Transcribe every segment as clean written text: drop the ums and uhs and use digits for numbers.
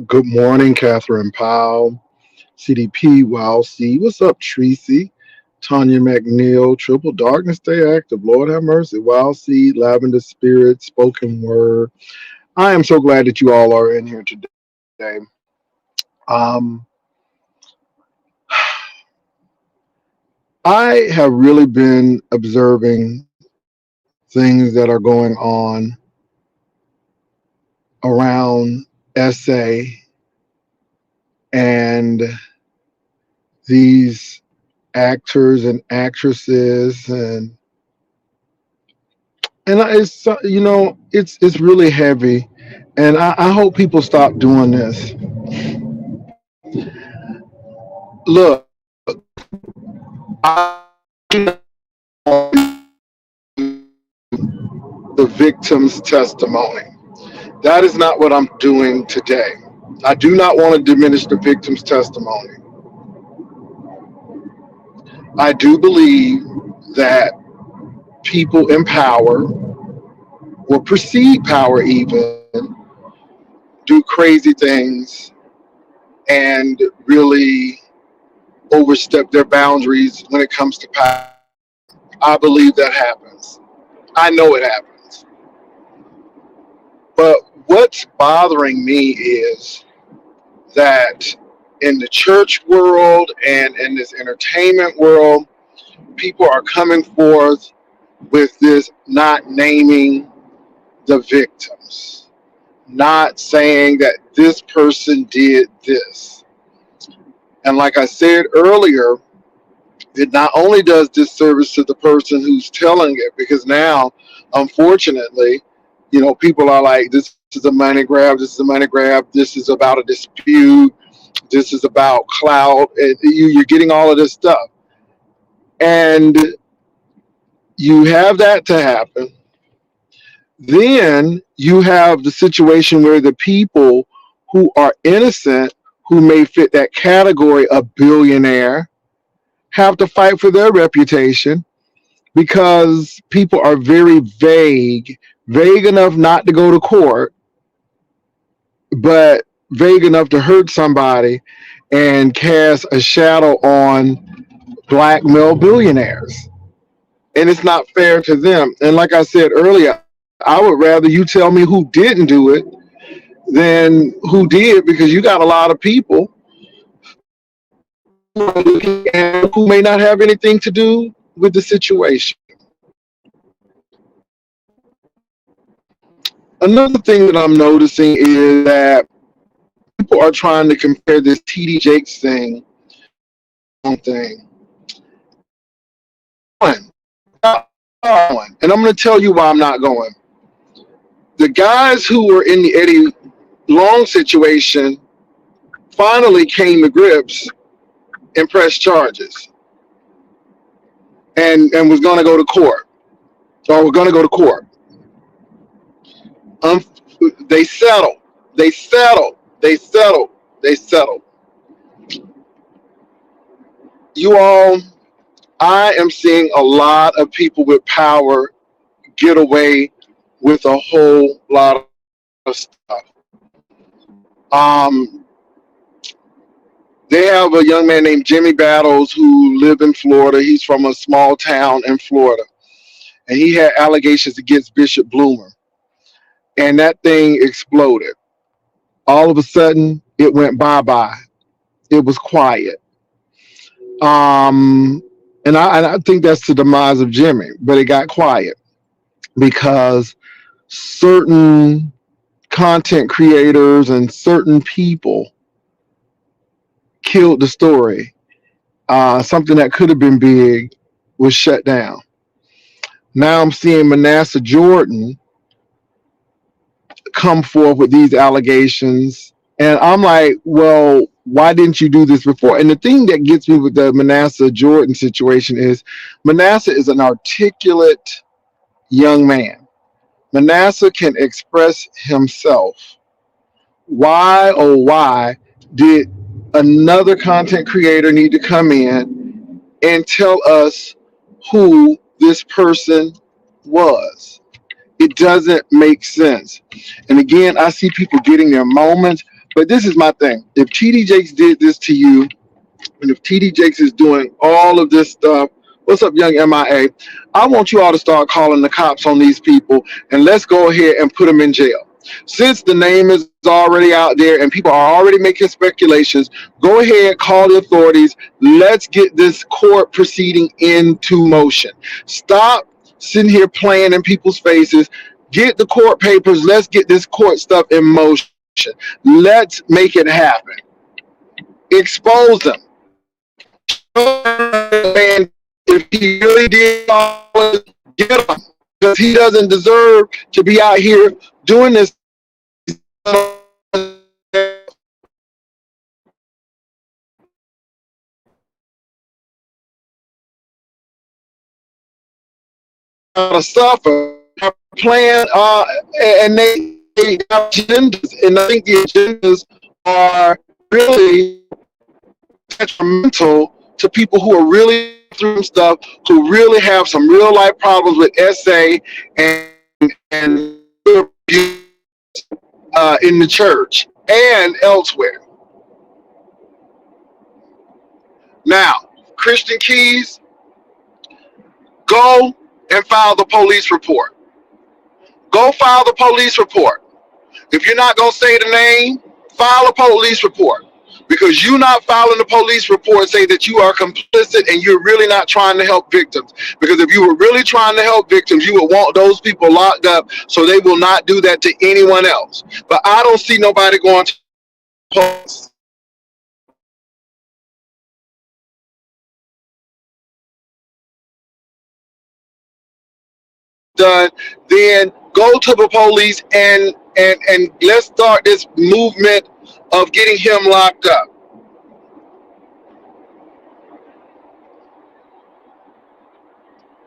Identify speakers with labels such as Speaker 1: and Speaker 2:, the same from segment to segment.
Speaker 1: Good morning, Catherine Powell, CDP, Wow C. What's up, Tracy? Tanya McNeil, Triple Darkness, Stay Active, Lord have mercy, Wow C, Lavender Spirit, Spoken Word. I am so glad that you all are in here today. Um, I have really been observing things that are going on around SA and these actors and actresses and it's really heavy, and I hope people stop doing this. Look, the victim's testimony. That is not what I'm doing today. I do not want to diminish the victim's testimony. I do believe that people in power or perceive power even do crazy things and really overstep their boundaries when it comes to power. I believe that happens. I know it happens. But what's bothering me is that in the church world and in this entertainment world, people are coming forth with this not naming the victims, not saying that this person did this. And like I said earlier, it not only does disservice to the person who's telling it, because now, unfortunately, people are like, this is a money grab, this is a money grab, this is about a dispute, this is about clout, and you're getting all of this stuff. And you have that to happen. Then you have the situation where the people who are innocent, who may fit that category of billionaire, have to fight for their reputation because people are very vague enough not to go to court, but vague enough to hurt somebody and cast a shadow on black male billionaires. And it's not fair to them. And like I said earlier, I would rather you tell me who didn't do it than who did, because you got a lot of people who are looking at who may not have anything to do with the situation. Another thing that I'm noticing is that people are trying to compare this TD Jakes thing thing. And I'm going to tell you why I'm not going. The guys who were in the Eddie Long situation finally came to grips and pressed charges and was going to go to court, or were going to go to court. Um, they settled. They settled. They settled. They settled. You all, I am seeing a lot of people with power get away with a whole lot of stuff. Um, they have a young man named Jimmy Battles who lived in Florida. He's from a small town in Florida, and he had allegations against Bishop Bloomer, and that thing exploded. All of a sudden, it went bye-bye. It was quiet. Um, and I think that's the demise of Jimmy, but it got quiet because certain content creators and certain people killed the story. Something that could have been big was shut down. Now I'm seeing Manasseh Jordan come forth with these allegations, and I'm like, well, why didn't you do this before? And the thing that gets me with the Manasseh Jordan situation is Manasseh is an articulate young man. Manasseh can express himself. Why, oh, why did another content creator need to come in and tell us who this person was? It doesn't make sense. And again, I see people getting their moments, But this is my thing. If TD Jakes did this to you, and if TD Jakes is doing all of this stuff, what's up, young MIA? I want you all to start calling the cops on these people, and let's go ahead and put them in jail. Since the name is already out there and people are already making speculations, go ahead, call the authorities. Let's get this court proceeding into motion. Stop sitting here playing in people's faces. Get the court papers. Let's get this court stuff in motion. Let's make it happen. Expose them. And if he really did, get him, because he doesn't deserve to be out here doing this suffer. Plan and they have agendas, and I think the agendas are really detrimental to people who are really through stuff, who really have some real life problems with SA and in the church and elsewhere. Now, Christian Keys, go and file the police report. Go file the police report. If you're not going to say the name, file a police report. Because you not filing the police report say that you are complicit and you're really not trying to help victims. Because if you were really trying to help victims, you would want those people locked up so they will not do that to anyone else. But I don't see nobody going to police. Done, then go to the police and let's start this movement of getting him locked up.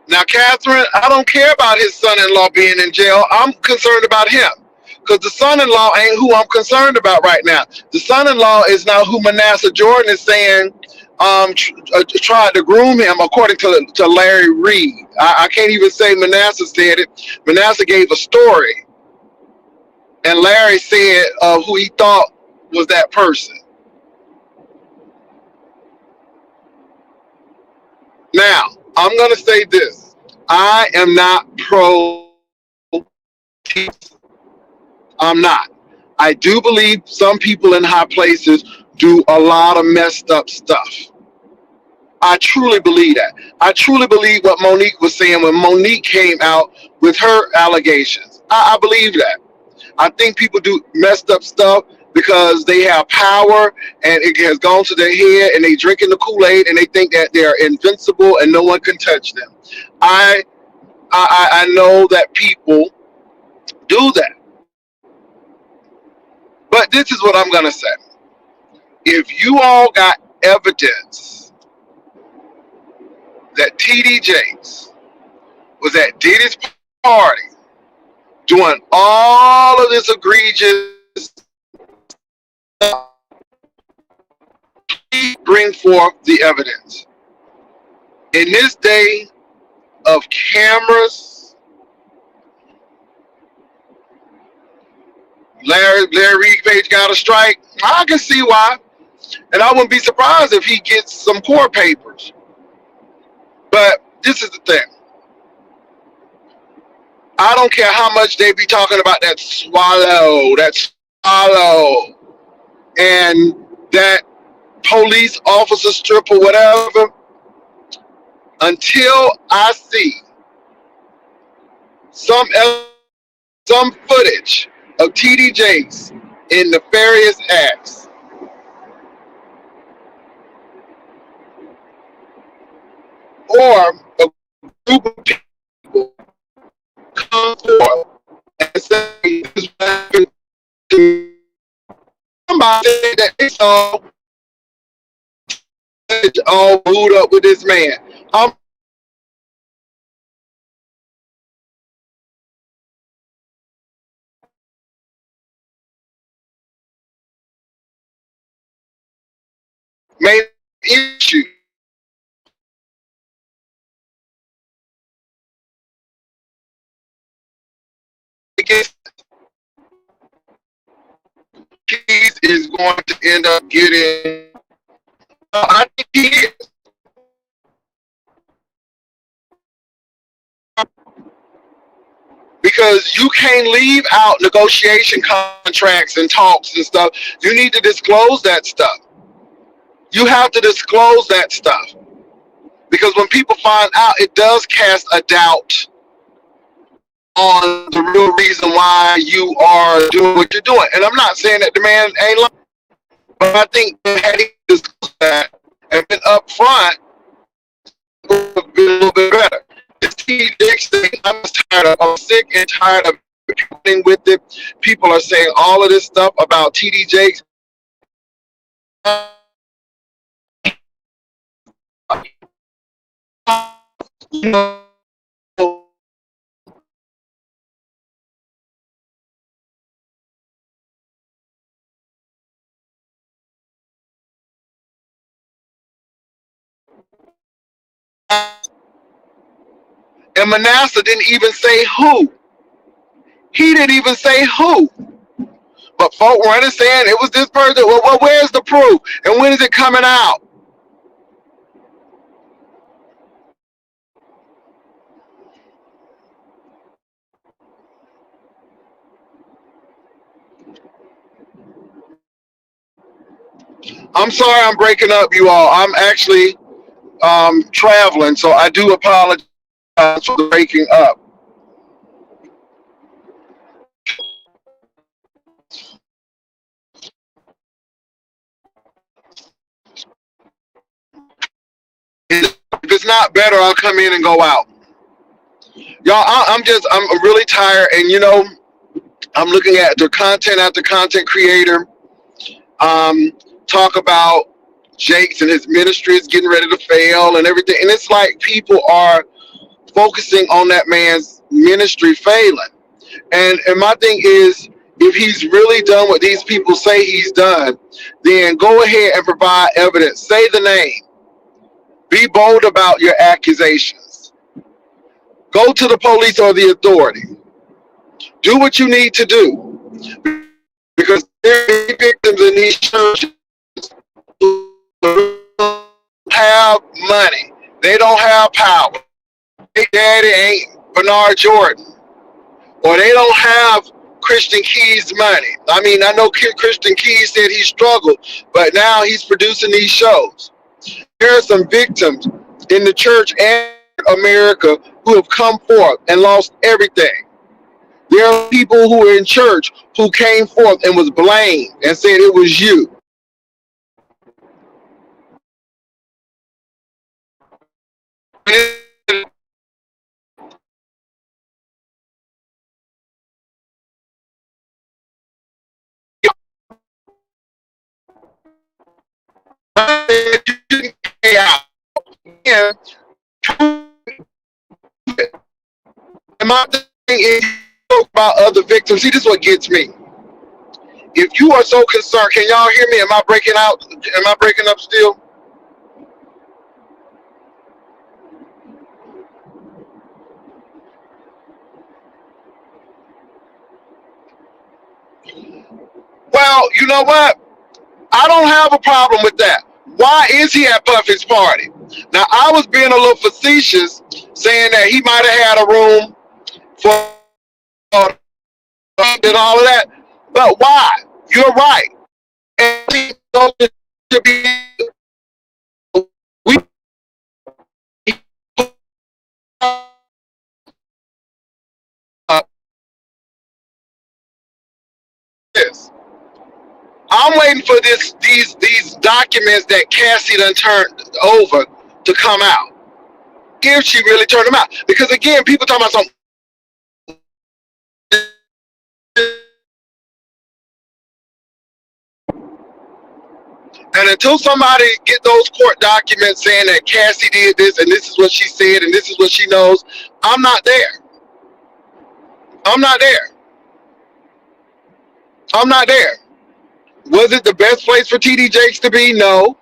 Speaker 1: Now, Catherine, I don't care about his son-in-law being in jail. I'm concerned about him because the son-in-law ain't who I'm concerned about right now. The son-in-law is now who Manasseh Jordan is saying tried to groom him, according to Larry Reed. I can't even say Manasseh said it. Manasseh gave a story, and Larry said who he thought was that person. Now, I'm going to say this. I am not pro. I'm not. I do believe some people in high places do a lot of messed up stuff. I truly believe that. I truly believe what Monique was saying when Monique came out with her allegations. I believe that. I think people do messed up stuff because they have power and it has gone to their head and they drinking the Kool-Aid and they think that they're invincible and no one can touch them. I know that people do that. But this is what I'm going to say. If you all got evidence that TD Jakes was at Diddy's party doing all of this egregious stuff, please bring forth the evidence. In this day of cameras, Larry Reed page got a strike. I can see why. And I wouldn't be surprised if he gets some court papers. But this is the thing. I don't care how much they be talking about that swallow, and that police officer strip or whatever. Until I see some footage of TD Jakes in nefarious acts, or a group of people come forth and say this happened to somebody that they saw all booed up with this man. I'm made issue. Keys is going to end up getting. I think he is. Because you can't leave out negotiation contracts and talks and stuff. You need to disclose that stuff. You have to disclose that stuff. Because when people find out, it does cast a doubt on the real reason why you are doing what you're doing. And I'm not saying that the man ain't lying, but I think had he disclosed that and been upfront, it would have been a little bit better. This TD Jakes thing, I'm sick and tired of dealing with it. People are saying all of this stuff about TD Jakes. You know, and Manasseh didn't even say who. He didn't even say who. But folk running saying it was this person. Well, where's the proof? And when is it coming out? I'm sorry I'm breaking up, you all. I'm actually traveling, so I do apologize for the breaking up. If it's not better, I'll come in and go out. Y'all, I'm really tired, and I'm looking at the content after content creator talk about Jakes and his ministry is getting ready to fail and everything, and it's like people are focusing on that man's ministry failing. And my thing is, if he's really done what these people say he's done, then go ahead and provide evidence. Say the name. Be bold about your accusations. Go to the police or the authority. Do what you need to do. Because there are victims in these churches who don't have money. They don't have power. Their daddy ain't Bernard Jordan. Or they don't have Christian Keys money. I mean, I know Christian Keys said he struggled, but now he's producing these shows. There are some victims in the church and America who have come forth and lost everything. There are people who are in church who came forth and was blamed and said it was you. And my thing is, about other victims. See, this is what gets me. If you are so concerned, can y'all hear me? Am I breaking out? Am I breaking up still? Well, you know what? I don't have a problem with that. Why is he at Puffy's party? Now, I was being a little facetious, saying that he might have had a room for and all of that. But why? You're right. And should be we this. I'm waiting for these documents that Cassie done turned over to come out. If she really turned them out. Because again, people talking about something. And until somebody get those court documents saying that Cassie did this and this is what she said and this is what she knows, I'm not there. I'm not there. I'm not there. Was it the best place for TD Jakes to be? No.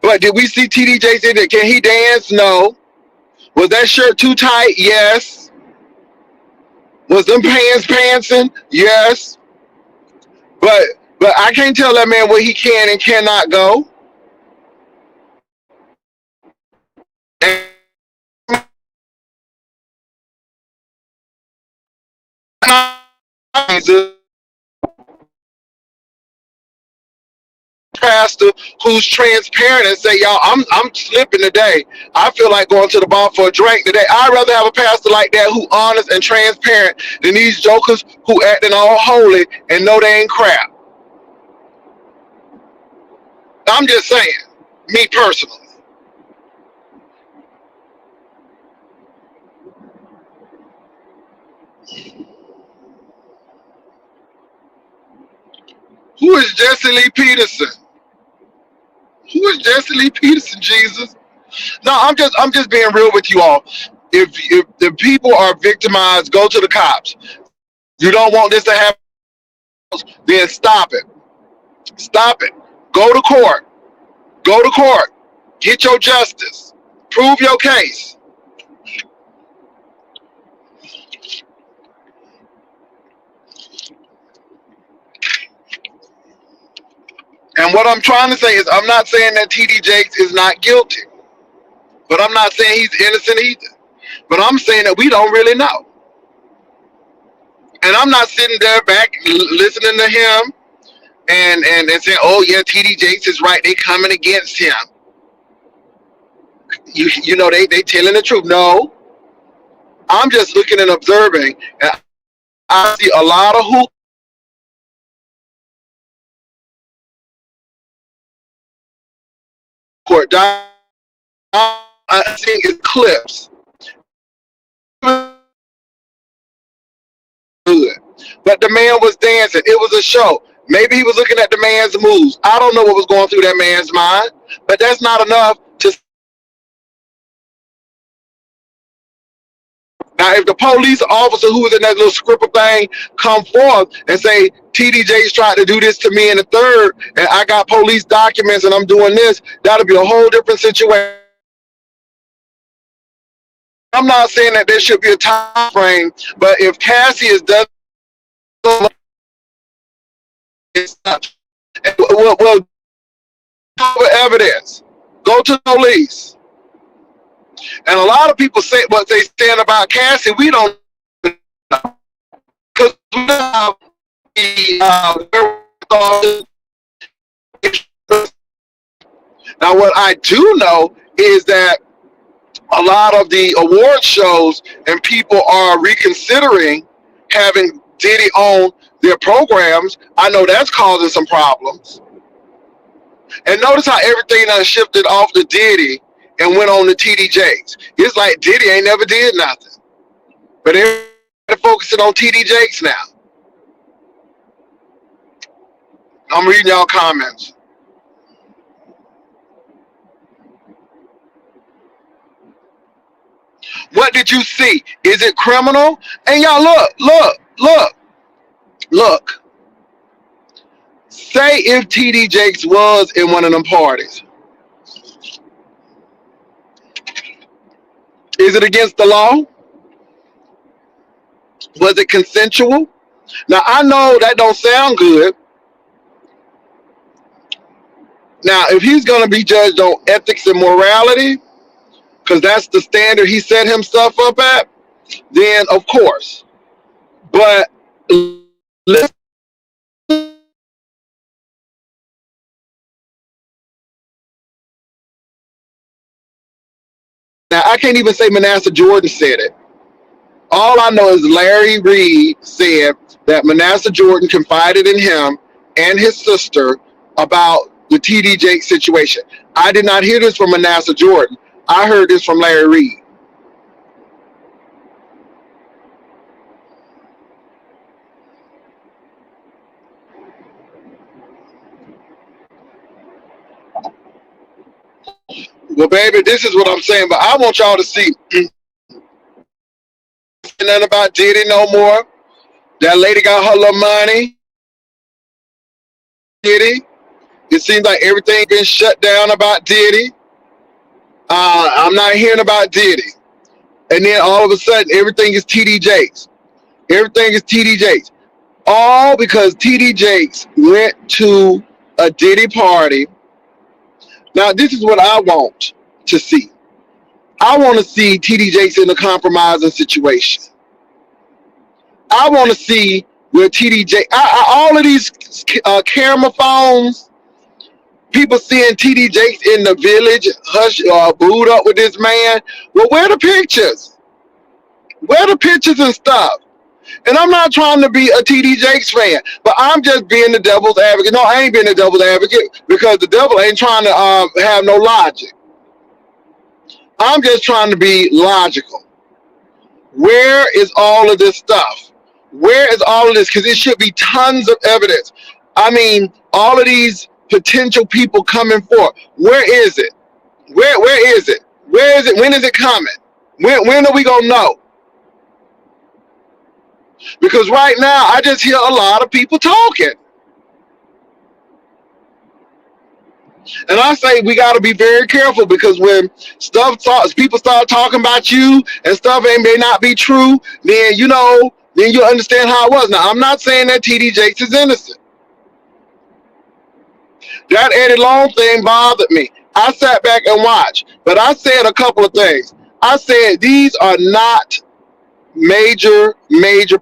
Speaker 1: But did we see TD Jakes in it? Can he dance? No. Was that shirt too tight? Yes. Was them pants pantsing? Yes. But But I can't tell that man where he can and cannot go. And pastor who's transparent and say, y'all, I'm slipping today. I feel like going to the bar for a drink today. I'd rather have a pastor like that who honest and transparent than these jokers who acting all holy and know they ain't crap. I'm just saying, me personally. Who is Jesse Lee Peterson? Who is Jesse Lee Peterson, Jesus? No, I'm just being real with you all. If the people are victimized, go to the cops. You don't want this to happen, then stop it. Stop it. Go to court. Go to court. Get your justice. Prove your case. And what I'm trying to say is, I'm not saying that TD Jakes is not guilty, but I'm not saying he's innocent either. But I'm saying that we don't really know. And I'm not sitting there back listening to him and saying, oh yeah, TD Jakes is right. They coming against him. You know, they telling the truth. No, I'm just looking and observing, and I see a lot of who court. I think it's clips. Good. But the man was dancing. It was a show. Maybe he was looking at the man's moves. I don't know what was going through that man's mind, but that's not enough to. Now, if the police officer who was in that little scripper thing come forth and say, TDJ's tried to do this to me in the third, and I got police documents and I'm doing this, that'll be a whole different situation. I'm not saying that there should be a time frame, but if Cassius does well, evidence, go to the police. And a lot of people say what they stand about Cassie. We don't know, because we don't have the now what I do know is that a lot of the award shows and people are reconsidering having Diddy on their programs. I know that's causing some problems. And notice how everything done shifted off the Diddy and went on to TD Jakes. It's like Diddy ain't never did nothing. But they're focusing on TD Jakes now. I'm reading y'all comments. What did you see? Is it criminal? And y'all look. Say if TD Jakes was in one of them parties. Is it against the law? Was it consensual? Now, I know that don't sound good. Now, if he's going to be judged on ethics and morality, because that's the standard he set himself up at, then of course. But listen, now I can't even say Manasseh Jordan said it. All I know is Larry Reed said that Manasseh Jordan confided in him and his sister about the TD Jakes situation. I did not hear this from Manasseh Jordan. I heard this from Larry Reed. Well, baby, this is what I'm saying, but I want y'all to see nothing about Diddy no more. That lady got her little money. Diddy. It seems like everything been shut down about Diddy. I'm not hearing about Diddy. And then all of a sudden, everything is TD Jakes. Everything is TD Jakes. All because TD Jakes went to a Diddy party. Now, this is what I want to see. I want to see TD Jakes in a compromising situation. I want to see where TD Jakes, all of these camera phones, people seeing TD Jakes in the village, hush, booed up with this man. Well, where are the pictures? Where are the pictures and stuff? And I'm not trying to be a TD Jakes fan, but I'm just being the devil's advocate. No, I ain't being the devil's advocate because the devil ain't trying to have no logic. I'm just trying to be logical. Where is all of this stuff? Where is all of this? Because it should be tons of evidence. I mean, all of these potential people coming forth. Where is it? Where is it? Where is it? When is it coming? When are we gonna know? Because right now I just hear a lot of people talking. And I say we got to be very careful because when people start talking about you and stuff may not be true, then then you understand how it was. Now, I'm not saying that TD Jakes is innocent. That Eddie Long thing bothered me. I sat back and watched, but I said a couple of things. I said these are not major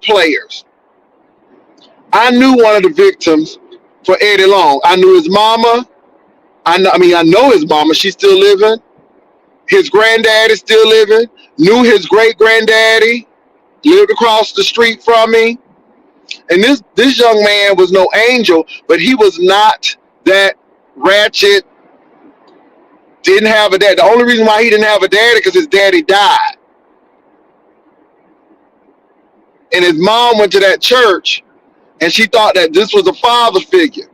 Speaker 1: players. I knew one of the victims for Eddie Long. I knew his mama. I know his mama. She's still living. His granddad is still living. Knew his great granddaddy. Lived across the street from me. And this young man was no angel, but he was not that ratchet. Didn't have a dad. The only reason why he didn't have a daddy because his daddy died. And his mom went to that church, and she thought that this was a father figure.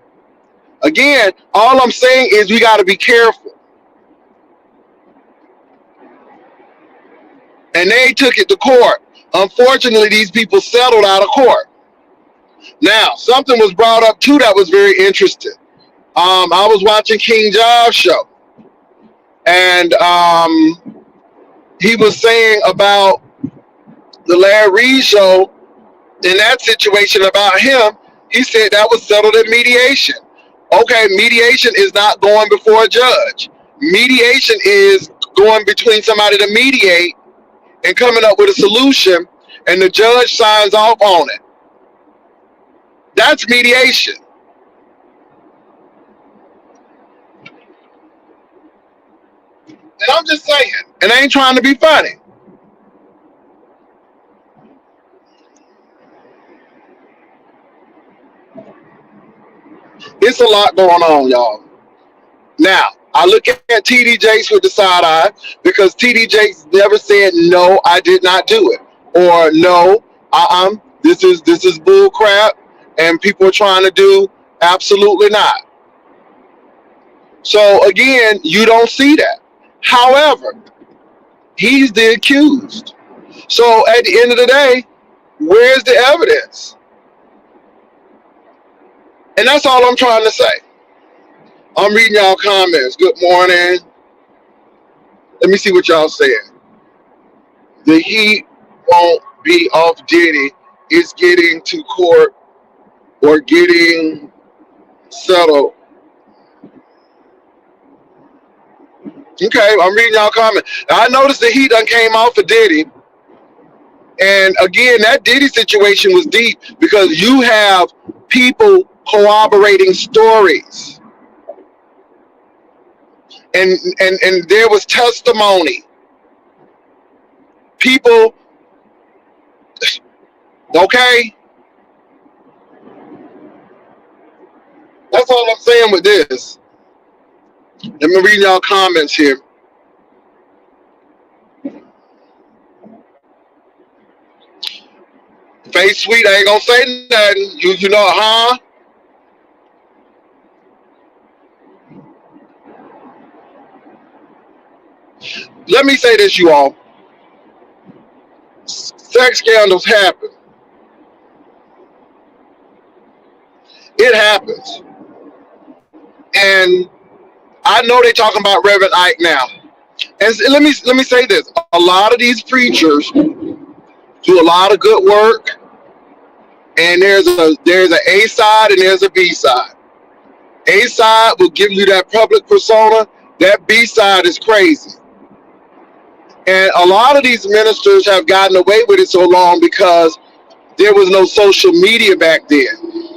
Speaker 1: Again, all I'm saying is we got to be careful. And they took it to court. Unfortunately, these people settled out of court. Now, something was brought up too that was very interesting. I was watching King Job's show, and he was saying about the Larry Reid show. In that situation about him, he said that was settled in mediation. Okay, mediation is not going before a judge. Mediation is going between somebody to mediate and coming up with a solution, and the judge signs off on it. That's mediation. And I'm just saying, and I ain't trying to be funny. It's a lot going on, y'all. Now, I look at TD Jakes with the side eye because TD Jakes never said, no, I did not do it. Or no, this is bull crap and people are trying to do absolutely not. So again, you don't see that. However, he's the accused. So at the end of the day, where's the evidence? And that's all I'm trying to say. I'm reading y'all comments. Good morning. Let me see what y'all saying. The heat won't be off Diddy. It's getting to court or getting settled. Okay, I'm reading y'all comments. I noticed the heat done came off of Diddy. And again, that Diddy situation was deep because you have people corroborating stories. And there was testimony. People, okay? That's all I'm saying with this. Let me read y'all comments here. Face Sweet, I ain't gonna say nothing. You know, huh? Let me say this, you all. Sex scandals happen. It happens. And I know they're talking about Reverend Ike now. And let me say this. A lot of these preachers do a lot of good work. And there's a side and there's a B side. A side will give you that public persona. That B side is crazy. And a lot of these ministers have gotten away with it so long because there was no social media back then.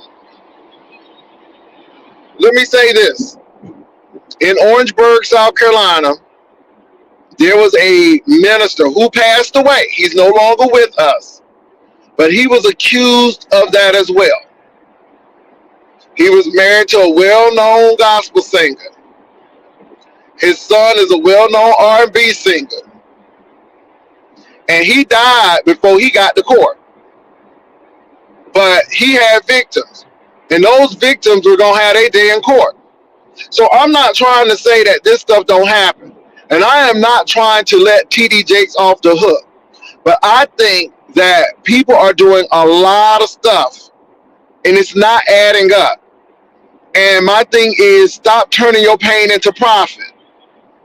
Speaker 1: Let me say this. In Orangeburg, South Carolina, there was a minister who passed away. He's no longer with us, but he was accused of that as well. He was married to a well-known gospel singer. His son is a well-known R&B singer. And he died before he got to court. But he had victims. And those victims were going to have their day in court. So I'm not trying to say that this stuff don't happen. And I am not trying to let TD Jakes off the hook. But I think that people are doing a lot of stuff and it's not adding up. And my thing is, stop turning your pain into profit.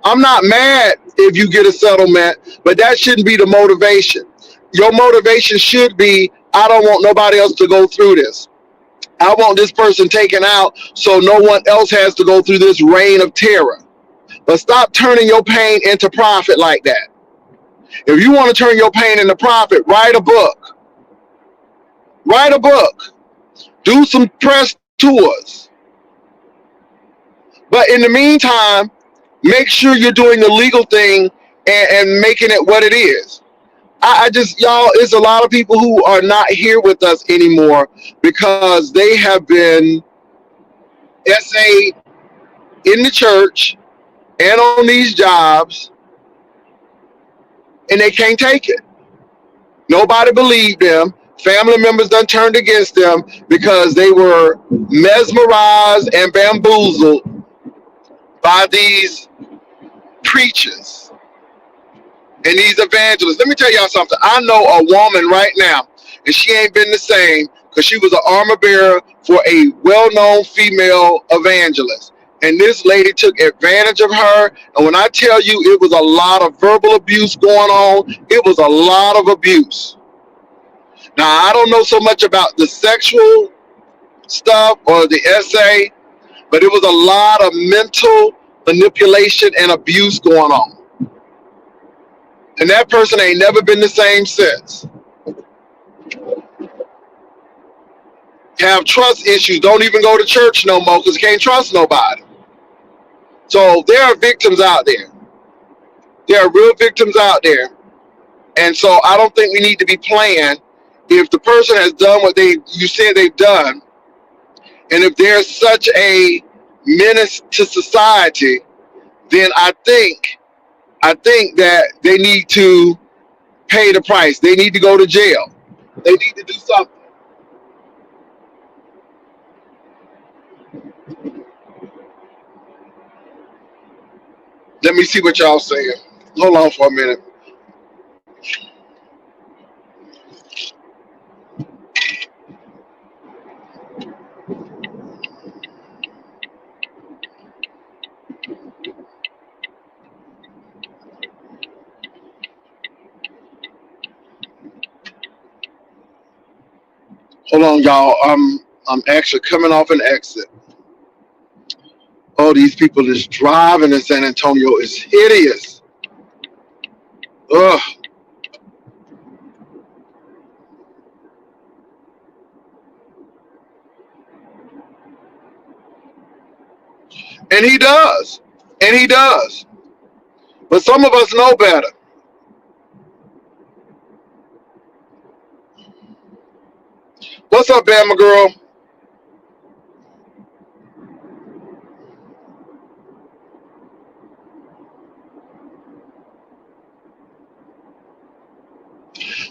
Speaker 1: I'm not mad if you get a settlement, but that shouldn't be the motivation. Your motivation should be, I don't want nobody else to go through this. I want this person taken out so no one else has to go through this reign of terror. But stop turning your pain into profit like that. If you want to turn your pain into profit, write a book. Write a book. Do some press tours. But in the meantime, make sure you're doing the legal thing and making it what it is. I just, y'all, it's a lot of people who are not here with us anymore because they have been SA in the church and on these jobs, and they can't take it. Nobody believed them. Family members done turned against them because they were mesmerized and bamboozled by these preachers and these evangelists. Let me tell y'all something. I know a woman right now, and she ain't been the same because she was an armor bearer for a well-known female evangelist. And this lady took advantage of her. And when I tell you it was a lot of verbal abuse going on, it was a lot of abuse. Now, I don't know so much about the sexual stuff or the SA, but it was a lot of mental manipulation and abuse going on. And that person ain't never been the same since. Have trust issues, don't even go to church no more because can't trust nobody. So there are victims out there. There are real victims out there. And so I don't think we need to be playing. If the person has done what you said they've done, and if they're such a menace to society, then I think that they need to pay the price. They need to go to jail. They need to do something. Let me see what y'all saying. Hold on for a minute. Hold on, y'all. I'm actually coming off an exit. Oh, these people just driving in San Antonio is hideous. Ugh. And he does. And he does. But some of us know better. What's up, Bama girl?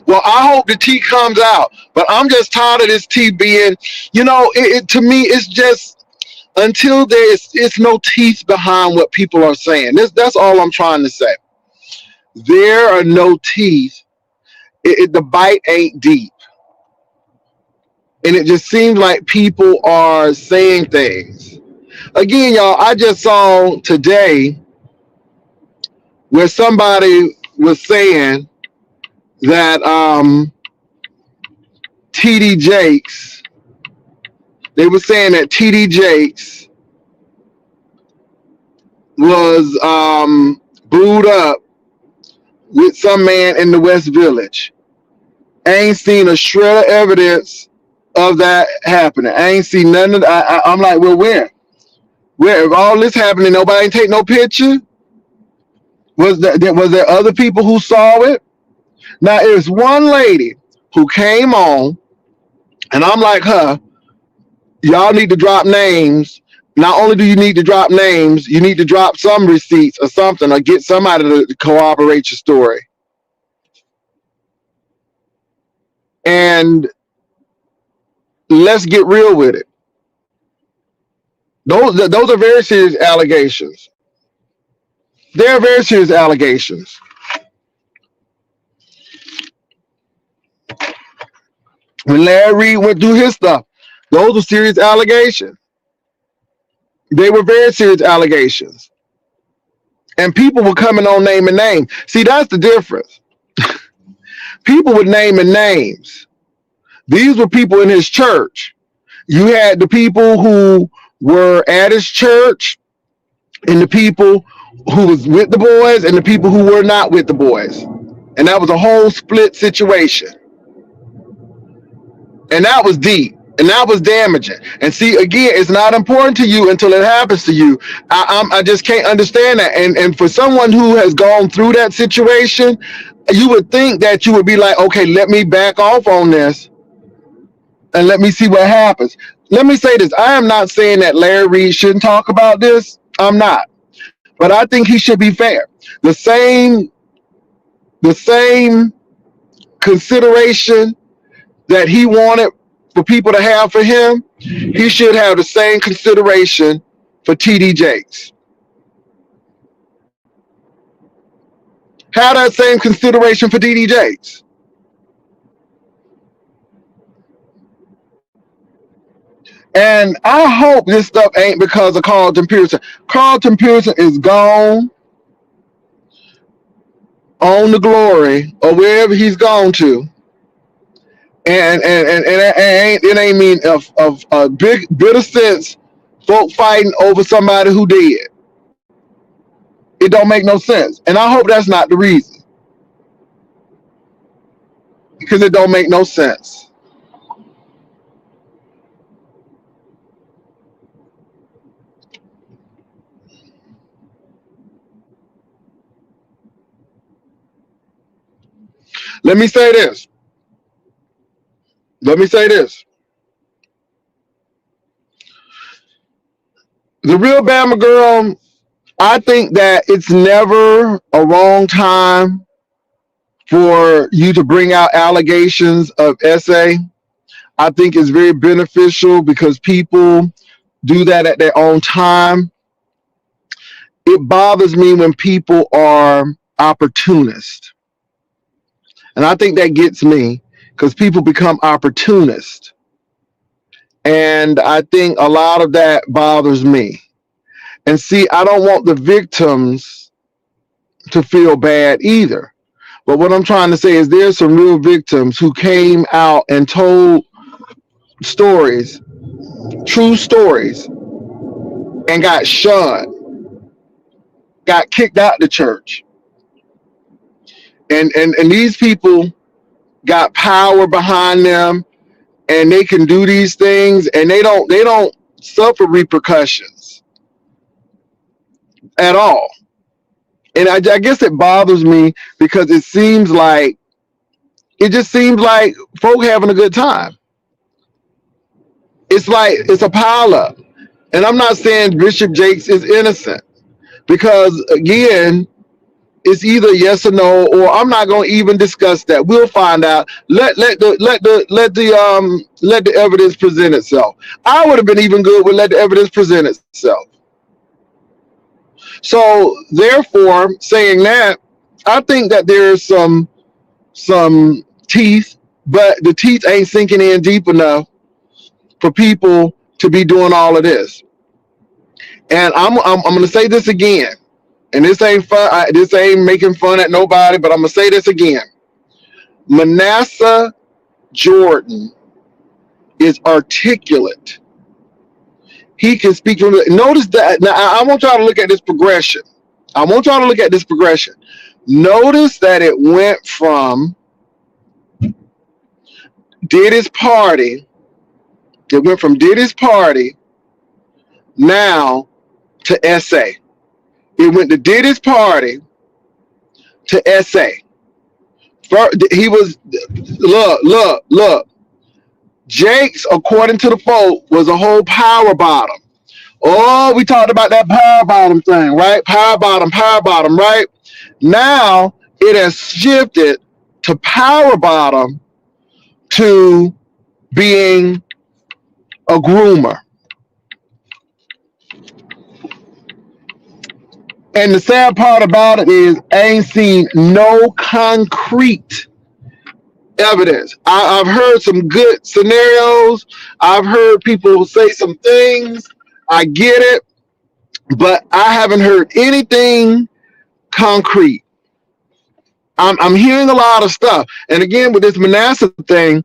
Speaker 1: Well, I hope the tea comes out. But I'm just tired of this tea being, to me, it's just until it's no teeth behind what people are saying. That's all I'm trying to say. There are no teeth. The bite ain't deep. And it just seems like people are saying things. Again, y'all, I just saw today where somebody was saying that T.D. Jakes, they were saying that T.D. Jakes was brewed up with some man in the West Village. I ain't seen a shred of evidence of that happening. I ain't seen none of that. I'm like, well, where? Where? If all this happening, nobody ain't take no picture? Was there other people who saw it? Now, there's one lady who came on, and I'm like her, y'all need to drop names. Not only do you need to drop names, you need to drop some receipts or something, or get somebody to corroborate your story. And let's get real with it. Those are very serious allegations. They're very serious allegations. When Larry Reed went through his stuff, those were serious allegations. They were very serious allegations. And people were coming on name and name. See, that's the difference. People were naming names. These were people in his church. You had the people who were at his church, and the people who was with the boys, and the people who were not with the boys. And that was a whole split situation. And that was deep. And that was damaging. And see, again, it's not important to you until it happens to you. I just can't understand that. And for someone who has gone through that situation, you would think that you would be like, okay, let me back off on this and let me see what happens. Let me say this. I am not saying that Larry Reed shouldn't talk about this. I'm not. But I think he should be fair. The same consideration that he wanted for people to have for him, he should have the same consideration for T.D. Jakes. Have that same consideration for T.D. Jakes. And I hope this stuff ain't because of Carlton Pearson. Carlton Pearson is gone on the glory or wherever he's gone to. And it ain't mean of a big bitter sense folk fighting over somebody who did. It don't make no sense. And I hope that's not the reason. Because it don't make no sense. Let me say this. The real Bama girl, I think that it's never a wrong time for you to bring out allegations of SA. I think it's very beneficial because people do that at their own time. It bothers me when people are opportunists. And I think that gets me because people become opportunists. And I think a lot of that bothers me. And see, I don't want the victims to feel bad either. But what I'm trying to say is there's some real victims who came out and told stories, true stories, and got shunned, got kicked out the church. And these people got power behind them, and they can do these things, and they don't suffer repercussions at all. And I guess it bothers me because it just seems like folk having a good time. It's like it's a pileup. And I'm not saying Bishop Jakes is innocent, because again, it's either yes or no, or I'm not going to even discuss that. We'll find out. Let the evidence present itself. I would have been even good with let the evidence present itself. So therefore, saying that, I think that there's some teeth, but the teeth ain't sinking in deep enough for people to be doing all of this. And I'm going to say this again. And this ain't fun. This ain't making fun at nobody, but I'm going to say this again. Manasseh Jordan is articulate. He can speak from the, notice that. Now, I want y'all to look at this progression. I want y'all to look at this progression. Notice that it went from Diddy's party. It went from Diddy's party now to SA. It went to Diddy's party to SA. He was, look. Jakes, according to the folk, was a whole power bottom. Oh, we talked about that power bottom thing, right? Power bottom, right? Now it has shifted to power bottom to being a groomer. And the sad part about it is I ain't seen no concrete evidence. I've heard some good scenarios. I've heard people say some things. I get it, but I haven't heard anything concrete. I'm hearing a lot of stuff. And again, with this Manasseh thing,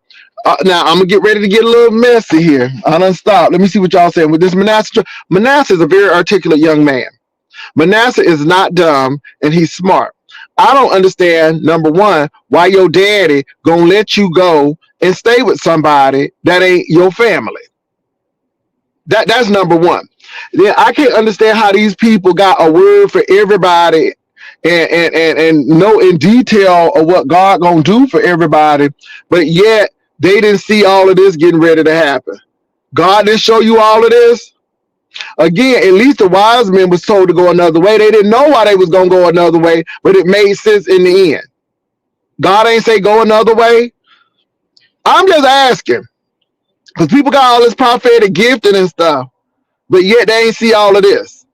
Speaker 1: now I'm gonna get ready to get a little messy here. I done stop. Let me see what y'all saying with this Manasseh. Manasseh is a very articulate young man. Manasseh is not dumb, and he's smart. I don't understand, number one, why your daddy gonna let you go and stay with somebody that ain't your family. That's number one. Then I can't understand how these people got a word for everybody and know in detail of what God gonna do for everybody, but yet they didn't see all of this getting ready to happen. God didn't show you all of this. Again, at least the wise men was told to go another way. They didn't know why they was gonna go another way, but it made sense in the end. God ain't say go another way. I'm just asking, because people got all this prophetic gifting and stuff, but yet they ain't see all of this.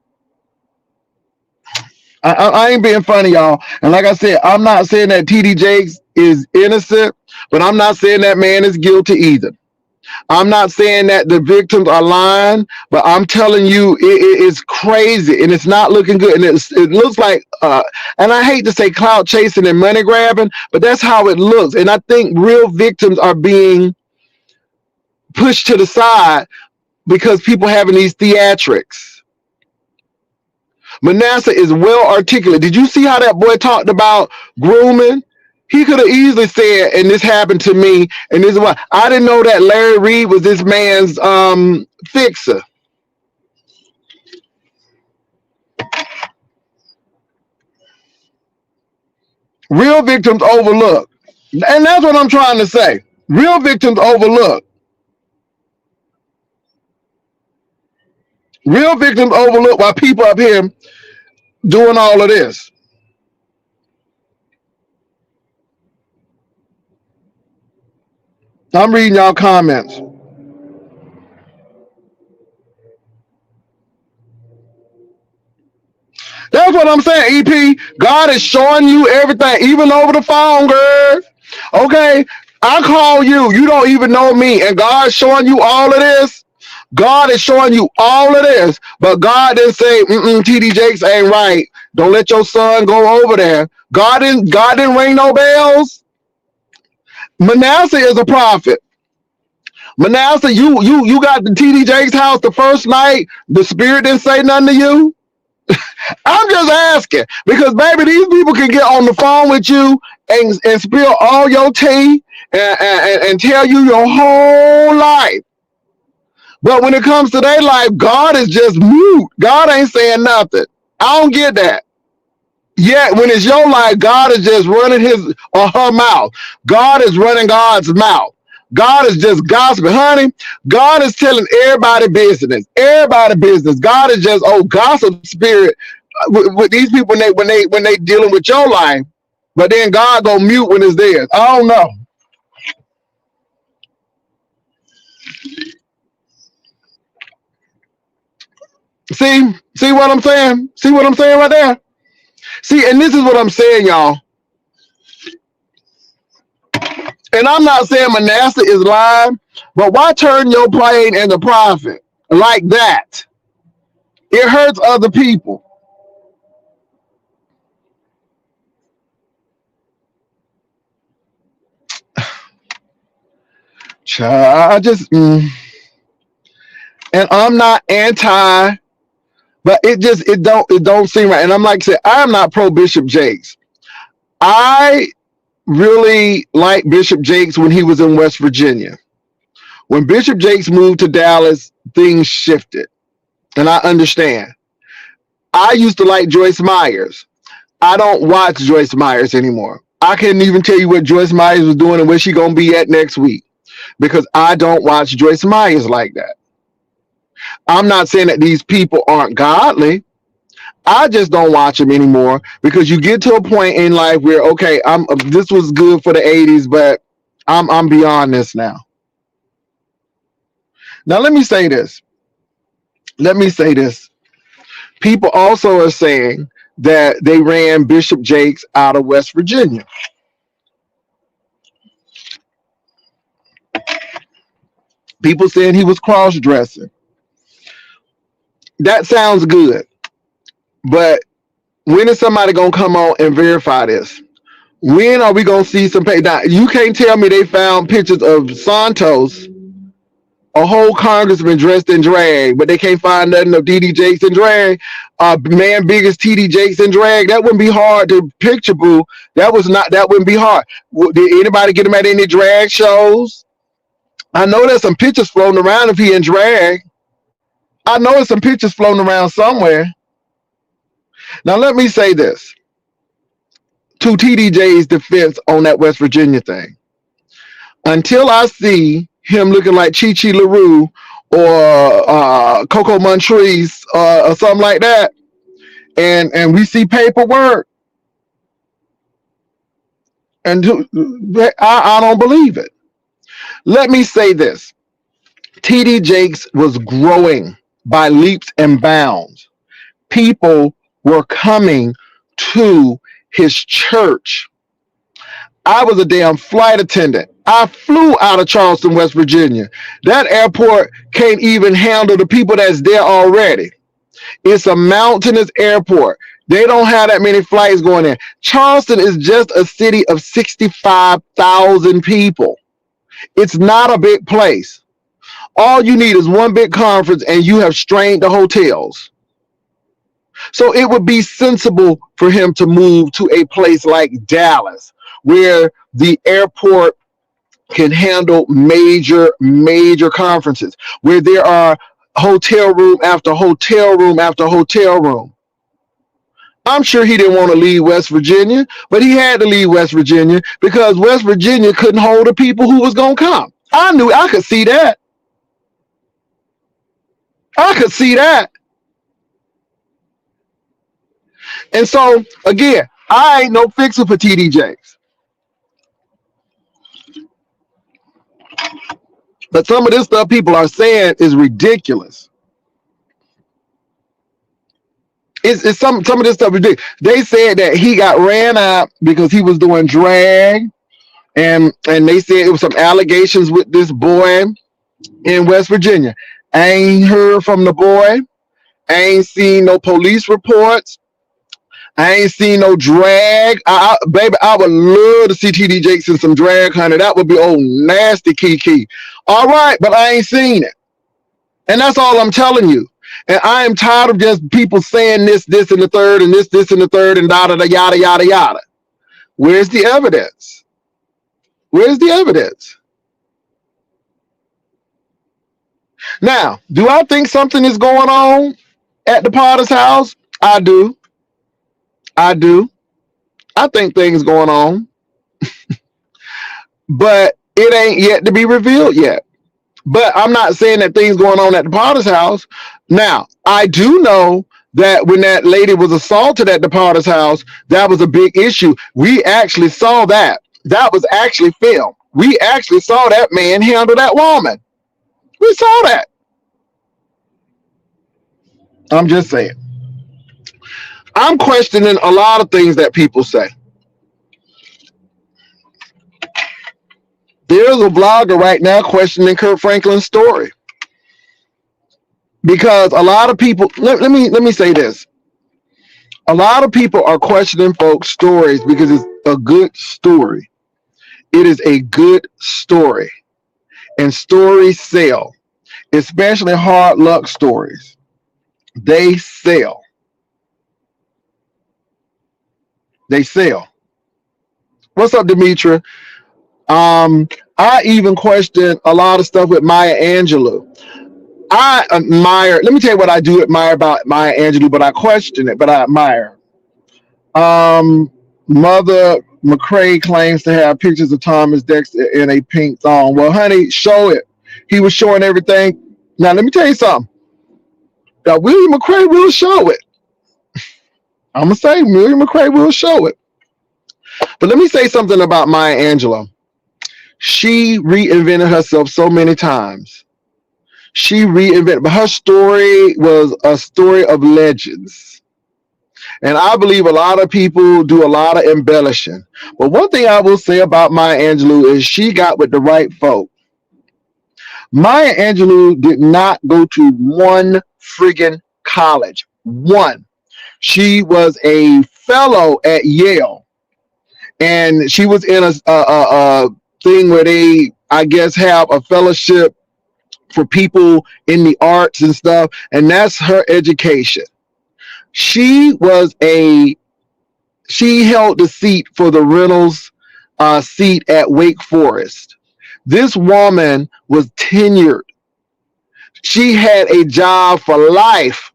Speaker 1: I ain't being funny, y'all. And like I said, I'm not saying that TD Jakes is innocent, but I'm not saying that man is guilty either. I'm not saying that the victims are lying, but I'm telling you, it's crazy and it's not looking good. And it looks like, and I hate to say clout chasing and money grabbing, but that's how it looks. And I think real victims are being pushed to the side because people having these theatrics. Manasseh is well articulate. Did you see how that boy talked about grooming? He could have easily said, and this happened to me, and this is why. I didn't know that Larry Reed was this man's fixer. Real victims overlook. And that's what I'm trying to say. Real victims overlook. Real victims overlook while people up here doing all of this. I'm reading y'all comments. That's what I'm saying, EP. God is showing you everything, even over the phone, girl. Okay, I call you. You don't even know me, and God's showing you all of this. God is showing you all of this, but God didn't say, TD Jakes ain't right. Don't let your son go over there. God didn't ring no bells. Manasseh is a prophet. Manasseh, you got the TD Jakes house the first night. The spirit didn't say nothing to you. I'm just asking because, baby, these people can get on the phone with you and spill all your tea and tell you your whole life. But when it comes to their life, God is just mute. God ain't saying nothing. I don't get that. Yet when it's your life, God is just running his or her mouth. God is running God's mouth. God is just gossiping, honey. God is telling everybody business. Everybody business. God is just gossip spirit with these people when they dealing with your life. But then God go mute when it's theirs. I don't know. See what I'm saying? See what I'm saying right there? See, and this is what I'm saying, y'all. And I'm not saying Manasseh is lying, but why turn your plane into profit like that? It hurts other people. I just, and I'm not anti, but it don't seem right. And I'm like I said, I'm not pro Bishop Jakes. I really liked Bishop Jakes when he was in West Virginia. When Bishop Jakes moved to Dallas, things shifted, and I understand. I used to like Joyce Myers. I don't watch Joyce Myers anymore. I can't even tell you what Joyce Myers was doing and where she gonna be at next week because I don't watch Joyce Myers like that. I'm not saying that these people aren't godly. I just don't watch them anymore because you get to a point in life where, okay, this was good for the 80s, but I'm beyond this now. Now let me say this. People also are saying that they ran Bishop Jakes out of West Virginia. People saying he was cross-dressing. That sounds good, but when is somebody gonna come on and verify this? When are we gonna see some pay? Now, you can't tell me they found pictures of Santos, a whole congressman dressed in drag, but they can't find nothing of TD Jakes in drag. Man big as TD Jakes in drag. That wouldn't be hard to picture, boo. That wouldn't be hard. Did anybody get him at any drag shows? I know there's some pictures floating around if he in drag. I know there's some pictures floating around somewhere. Now let me say this to TDJ's defense on that West Virginia thing. Until I see him looking like Chi Chi LaRue or Coco Montrese or something like that, and we see paperwork, and I don't believe it. Let me say this. TD Jakes was growing by leaps and bounds. People were coming to his church. I was a damn flight attendant. I flew out of Charleston, West Virginia. That airport can't even handle the people that's there already. It's a mountainous airport. They don't have that many flights going in. Charleston is just a city of 65,000 people. It's not a big place. All you need is one big conference and you have strained the hotels. So it would be sensible for him to move to a place like Dallas, where the airport can handle major conferences, where there are hotel room after hotel room after hotel room. I'm sure he didn't want to leave West Virginia, but he had to leave West Virginia because West Virginia couldn't hold the people who was going to come. I could see that. And so, again, I ain't no fixer for TD Jakes. But some of this stuff people are saying is ridiculous. It's some of this stuff ridiculous. They said that he got ran out because he was doing drag, and they said it was some allegations with this boy in West Virginia. I ain't heard from the boy. I ain't seen no police reports. I ain't seen no drag. Baby, I would love to see TD Jakes in some drag, honey. That would be old nasty Kiki. All right, but I ain't seen it. And that's all I'm telling you. And I am tired of just people saying this, and the third, and this, and the third, and yada, yada. Where's the evidence? Now, do I think something is going on at the Potter's house? I do. I think things going on. But it ain't yet to be revealed yet. But I'm not saying that things going on at the Potter's house. Now, I do know that when that lady was assaulted at the Potter's house, that was a big issue. We actually saw that. That was actually filmed. We actually saw that man handle that woman. We saw that. I'm just saying. I'm questioning a lot of things that people say. There's a blogger right now questioning Kirk Franklin's story. Because a lot of people, let me say this. A lot of people are questioning folks' stories because it's a good story. It is a good story. and stories sell, especially hard luck stories. They sell. They sell. What's up, Demetra? I even question a lot of stuff with Maya Angelou. I admire. Let me tell you what I do admire about Maya Angelou, but I question it. But I admire. Mother McCrae claims to have pictures of Thomas Dexter in a pink thong. Well, honey, show it. He was showing everything. Now, let me tell you something. Now, William McCrae will show it. I'm gonna say William McCrae will show it. But let me say something about Maya Angelou. She reinvented herself so many times. But her story was a story of legends. And I believe a lot of people do a lot of embellishing. But one thing I will say about Maya Angelou is she got with the right folk. Maya Angelou did not go to one friggin' college. One. She was a fellow at Yale. And she was in a thing where they, I guess, have a fellowship for people in the arts and stuff. And that's her education. She held the seat for the Reynolds seat at Wake Forest. This woman was tenured. She had a job for life.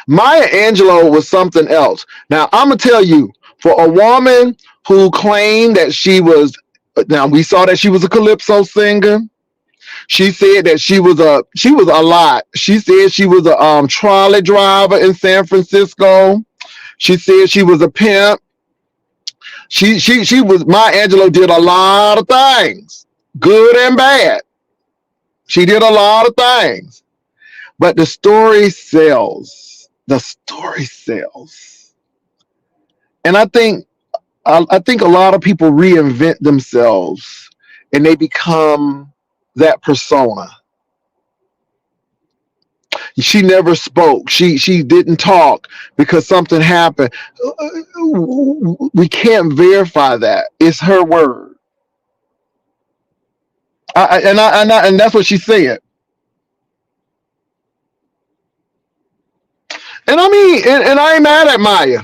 Speaker 1: Maya Angelou was something else. Now, I'm going to tell you, for a woman who claimed that she was, now we saw that she was a calypso singer. She said that she was a lot. She said she was a trolley driver in San Francisco. She said she was a pimp. She was, Maya Angelou did a lot of things, good and bad. She did a lot of things. But the story sells. The story sells. And I think a lot of people reinvent themselves and they become that persona. She never spoke. She didn't talk because something happened. We can't verify that. It's her word. And that's what she said. And I mean, and I ain't mad at Maya.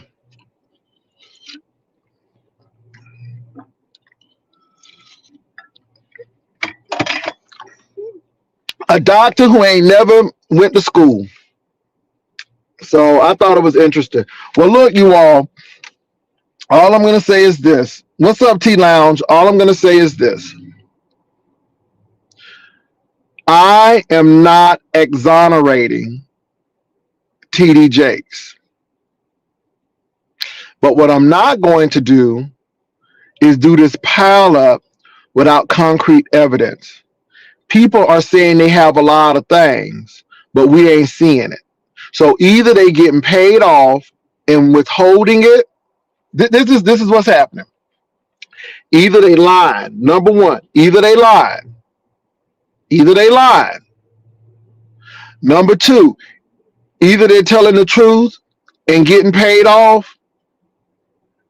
Speaker 1: A doctor who ain't never went to school. So I thought it was interesting. Well, look, you all I'm going to say is this. What's up, T Lounge? All I'm going to say is this. I am not exonerating TD Jakes. But what I'm not going to do is do this pile up without concrete evidence. People are saying they have a lot of things, but we ain't seeing it. So either they getting paid off and withholding it. This is what's happening. Either they lying. Number one, either they lying. Number two, either they're telling the truth and getting paid off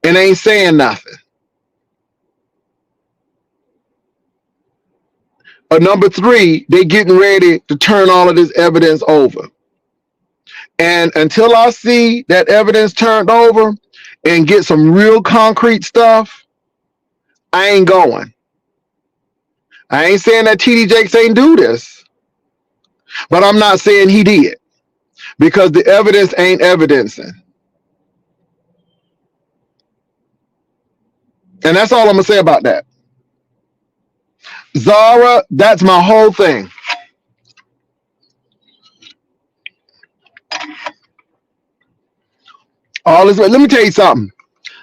Speaker 1: and ain't saying nothing. Or number three, they getting ready to turn all of this evidence over. And until I see that evidence turned over and get some real concrete stuff, I ain't going. I ain't saying that TD Jakes ain't do this, but I'm not saying he did because the evidence ain't evidencing. And that's all I'm going to say about that. Zara, that's my whole thing. All this. Let me tell you something.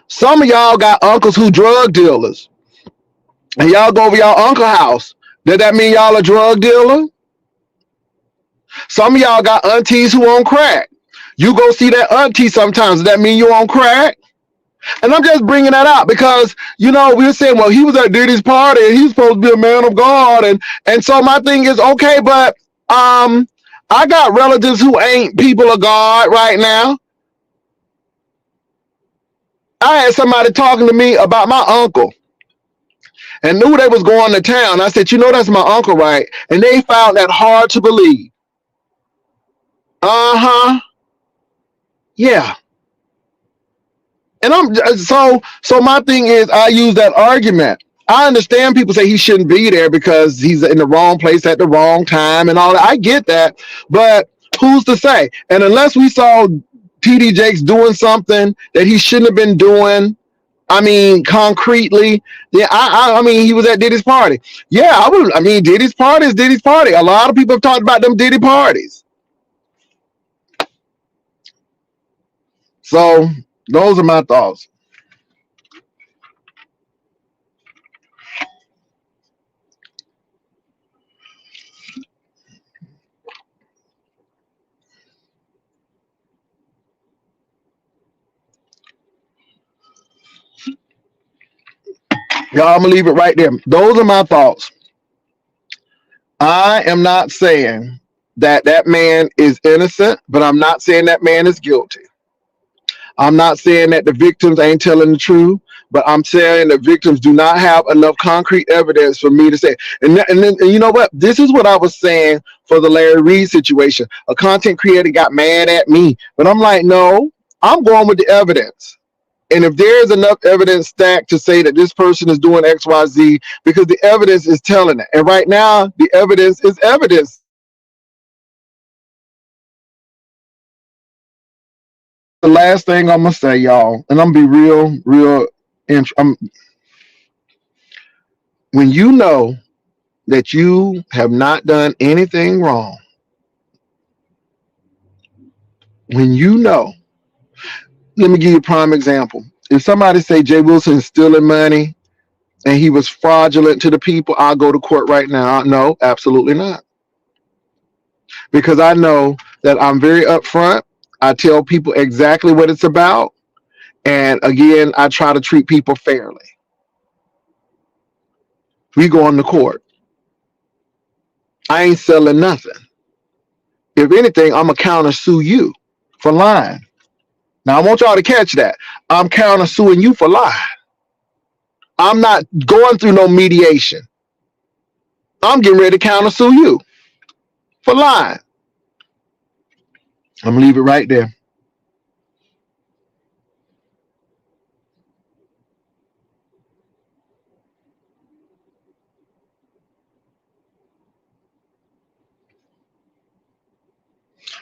Speaker 1: Some of y'all got uncles who drug dealers. And y'all go over y'all uncle's house. Does that mean y'all a drug dealer? Some of y'all got aunties who on crack. You go see that auntie sometimes. Does that mean you on crack? And I'm just bringing that out because, you know, we were saying, well, he was at Diddy's party and he's supposed to be a man of God. And so my thing is, okay, but I got relatives who ain't people of God right now. I had somebody talking to me about my uncle. and knew they was going to town. I said, you know, that's my uncle, right? And they found that hard to believe. Uh-huh. Yeah. And so my thing is, I use that argument. I understand people say he shouldn't be there because he's in the wrong place at the wrong time and all that. I get that, but who's to say? And unless we saw TD Jakes doing something that he shouldn't have been doing, I mean, concretely, yeah, I mean, he was at Diddy's party. Yeah, I mean, Diddy's party is Diddy's party. A lot of people have talked about them Diddy parties. So those are my thoughts. Y'all, I'm gonna leave it right there. Those are my thoughts. I am not saying that that man is innocent, but I'm not saying that man is guilty. I'm not saying that the victims ain't telling the truth, but I'm saying the victims do not have enough concrete evidence for me to say. And you know what? This is what I was saying for the Larry Reid situation. A content creator got mad at me, but I'm like, no, I'm going with the evidence. And if there's enough evidence stacked to say that this person is doing X, Y, Z, because the evidence is telling it. And right now, the evidence is evidence. The last thing I'm gonna say, y'all, and I'm gonna be real. When you know that you have not done anything wrong, when you know, let me give you a prime example. If somebody say Jay Wilson is stealing money and he was fraudulent to the people, I'll go to court right now. No, absolutely not. Because I know that I'm very upfront. I tell people exactly what it's about. And again, I try to treat people fairly. We go on the court. I ain't selling nothing. If anything, I'm going to counter sue you for lying. Now, I want y'all to catch that. I'm counter suing you for lying. I'm not going through no mediation. I'm getting ready to counter sue you for lying. I'm going to leave it right there.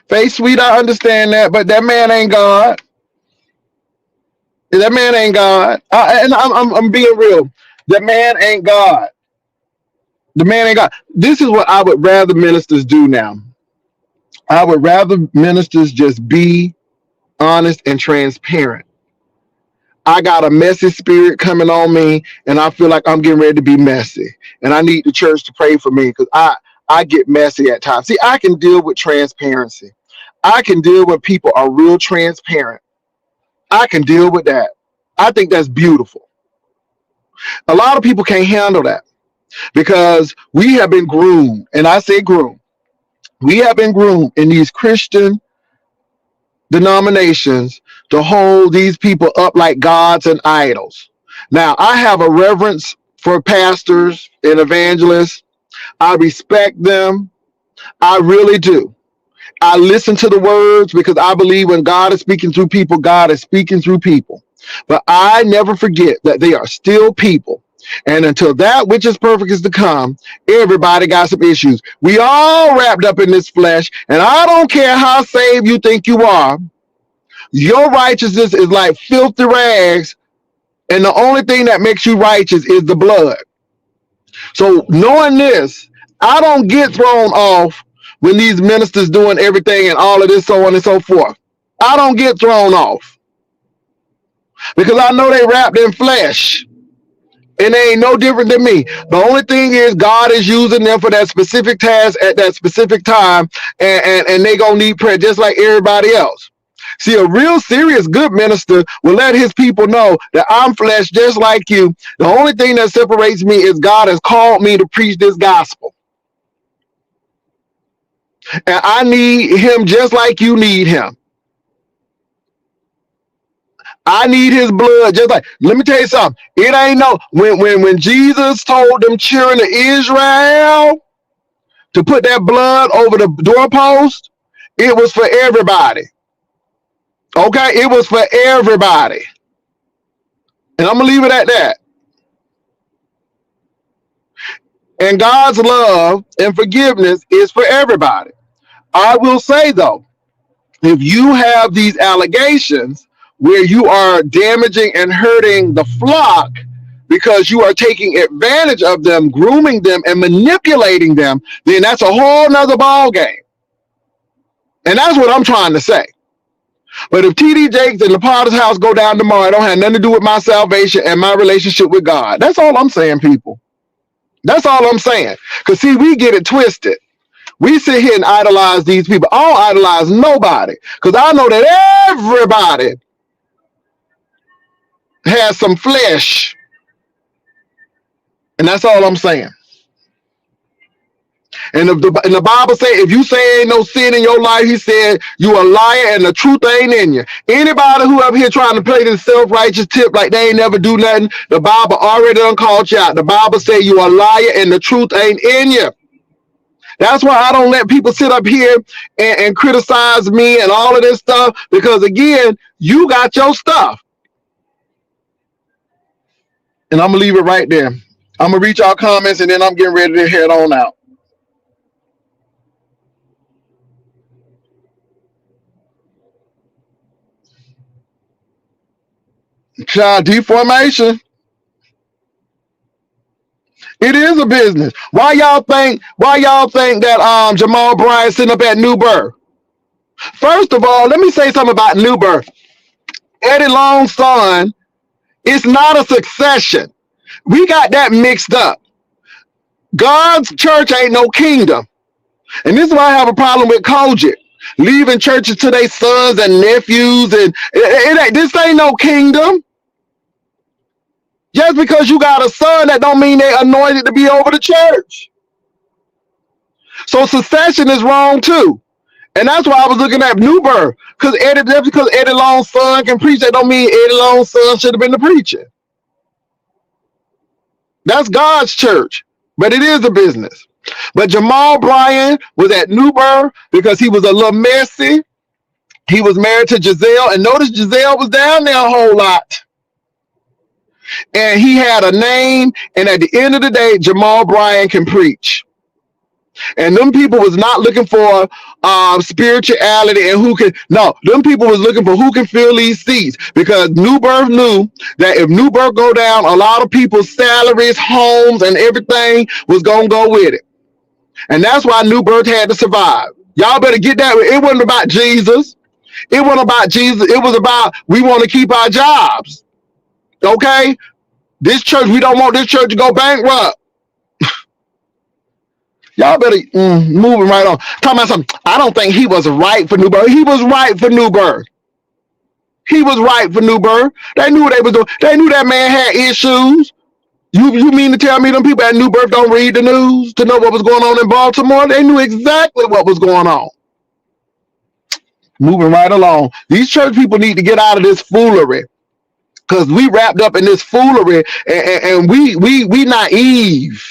Speaker 1: Face sweet, I understand that, but that man ain't God. That man ain't God. And I'm being real. That man ain't God. The man ain't God. This is what I would rather ministers do now. I would rather ministers just be honest and transparent. I got a messy spirit coming on me, and I feel like I'm getting ready to be messy. And I need the church to pray for me because I get messy at times. See, I can deal with transparency. I can deal with people are real transparent. I can deal with that. I think that's beautiful. A lot of people can't handle that because we have been groomed, and I say groomed. We have been groomed in these Christian denominations to hold these people up like gods and idols. Now, I have a reverence for pastors and evangelists. I respect them. I really do. I listen to the words because I believe when God is speaking through people, God is speaking through people. But I never forget that they are still people. And until that which is perfect is to come, everybody got some issues. We all wrapped up in this flesh. And I don't care how saved you think you are. Your righteousness is like filthy rags. And the only thing that makes you righteous is the blood. So knowing this, I don't get thrown off when these ministers doing everything and all of this, so on and so forth. I don't get thrown off because I know they wrapped in flesh and they ain't no different than me. The only thing is God is using them for that specific task at that specific time, and they gonna need prayer just like everybody else. See, a real serious good minister will let his people know that I'm flesh just like you. The only thing that separates me is God has called me to preach this gospel. And I need him just like you need him. I need his blood. Just like, let me tell you something. It ain't no, when Jesus told them children of Israel to put that blood over the doorpost, it was for everybody. Okay? It was for everybody. And I'm going to leave it at that. And God's love and forgiveness is for everybody. I will say, though, if you have these allegations where you are damaging and hurting the flock because you are taking advantage of them, grooming them, and manipulating them, then that's a whole nother ball game. And that's what I'm trying to say. But if TD Jakes and the Potter's house go down tomorrow, it don't have nothing to do with my salvation and my relationship with God. That's all I'm saying, people. That's all I'm saying. Because, see, we get it twisted. We sit here and idolize these people. I don't idolize nobody. Because I know that everybody has some flesh. And that's all I'm saying. And if the Bible say, if you say ain't no sin in your life, he said, you a liar and the truth ain't in you. Anybody who up here trying to play this self-righteous tip like they ain't never do nothing, the Bible already done called you out. The Bible say you a liar and the truth ain't in you. That's why I don't let people sit up here and criticize me and all of this stuff, because, again, you got your stuff. And I'm going to leave it right there. I'm going to read y'all comments, and then I'm getting ready to head on out. Child deformation. It is a business. Why y'all think that Jamal Bryant sitting up at New Birth? First of all, let me say something about New Birth. Eddie Long's son is not a succession. We got that mixed up. God's church ain't no kingdom. And this is why I have a problem with Kojic. Leaving churches to their sons and nephews, and this ain't no kingdom. Just because you got a son, that don't mean they anointed to be over the church. So succession is wrong too. And that's why I was looking at New Birth. Because Eddie Long's son can preach, that don't mean Eddie Long's son should have been the preacher. That's God's church. But it is a business. But Jamal Bryant was at New Birth because he was a little messy. He was married to Giselle. And notice Giselle was down there a whole lot. And he had a name. And at the end of the day, Jamal Bryant can preach. And them people was not looking for spirituality and them people was looking for who can fill these seats, because New Birth knew that if New Birth go down, a lot of people's salaries, homes, and everything was going to go with it. And that's why New Birth had to survive. Y'all better get that. It wasn't about Jesus. It wasn't about Jesus. It was about, we want to keep our jobs. Okay? This church, we don't want this church to go bankrupt. Y'all better moving right on. Talking about something. I don't think he was right for New Birth. He was right for New Birth. He was right for New Birth. They knew what they was doing. They knew that man had issues. You mean to tell me them people at New Birth don't read the news to know what was going on in Baltimore? They knew exactly what was going on. Moving right along. These church people need to get out of this foolery, because we wrapped up in this foolery, and we naive.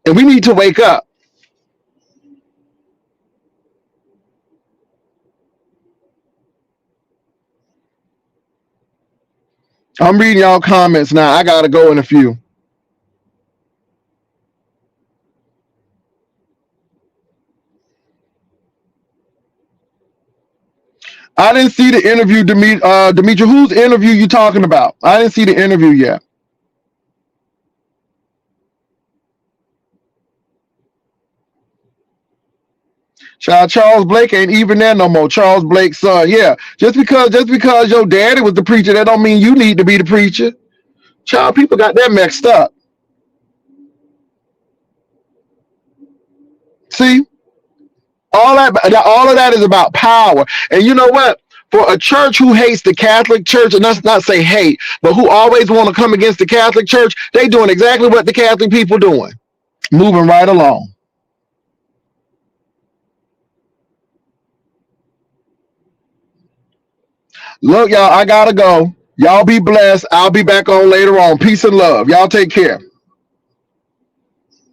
Speaker 1: And we need to wake up. I'm reading y'all comments now. I got to go in a few. I didn't see the interview, Demetri. Whose interview you talking about? I didn't see the interview yet. Child, Charles Blake ain't even there no more. Charles Blake's son. Yeah. Just because your daddy was the preacher, that don't mean you need to be the preacher. Child, people got that mixed up. See? All of that is about power. And you know what? For a church who hates the Catholic Church, and let's not say hate, but who always want to come against the Catholic Church, they doing exactly what the Catholic people doing. Moving right along. Look, y'all, I gotta go. Y'all be blessed. I'll be back on later on. Peace and love. Y'all take care.